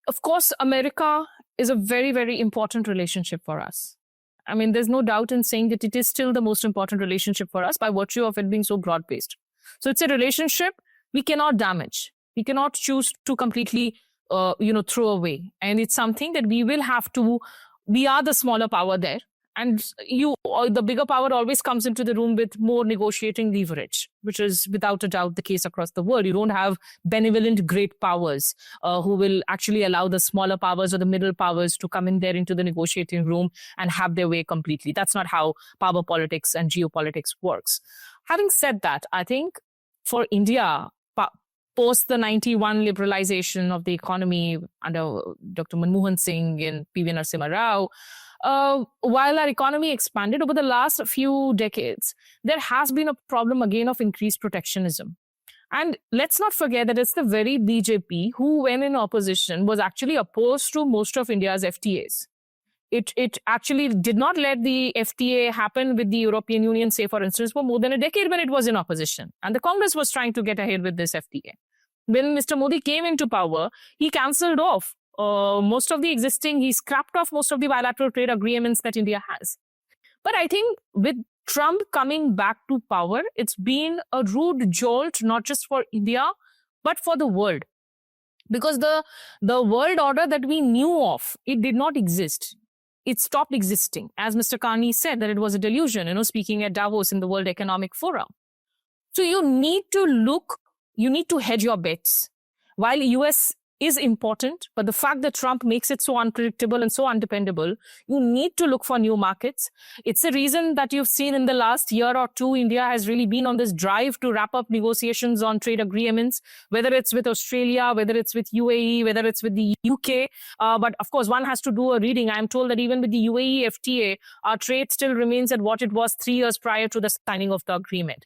Of course, America is a very, very important relationship for us. I mean, there's no doubt in saying that it is still the most important relationship for us by virtue of it being so broad based. So it's a relationship we cannot damage. We cannot choose to completely, throw away. And it's something that we will have to. We are the smaller power there, and the bigger power always comes into the room with more negotiating leverage, which is without a doubt the case across the world. You don't have benevolent great powers who will actually allow the smaller powers or the middle powers to come in there into the negotiating room and have their way completely. That's not how power politics and geopolitics works. Having said that, I think for India, post the 91 liberalization of the economy under Dr. Manmohan Singh and P.V. Narasimha Rao, while our economy expanded over the last few decades, there has been a problem again of increased protectionism. And let's not forget that it's the very BJP who, when in opposition, was actually opposed to most of India's FTAs. It actually did not let the FTA happen with the European Union, say, for instance, for more than a decade when it was in opposition. And the Congress was trying to get ahead with this FTA. When Mr. Modi came into power, he cancelled off he scrapped off most of the bilateral trade agreements that India has. But I think with Trump coming back to power, it's been a rude jolt, not just for India, but for the world. Because the world order that we knew of, it did not exist. It stopped existing. As Mr. Carney said, that it was a delusion, speaking at Davos in the World Economic Forum. So you need to hedge your bets. While US is important, but the fact that Trump makes it so unpredictable and so undependable, you need to look for new markets. It's the reason that you've seen in the last year or two, India has really been on this drive to wrap up negotiations on trade agreements, whether it's with Australia, whether it's with UAE, whether it's with the UK. But of course, one has to do a reading. I'm told that even with the UAE FTA, our trade still remains at what it was 3 years prior to the signing of the agreement.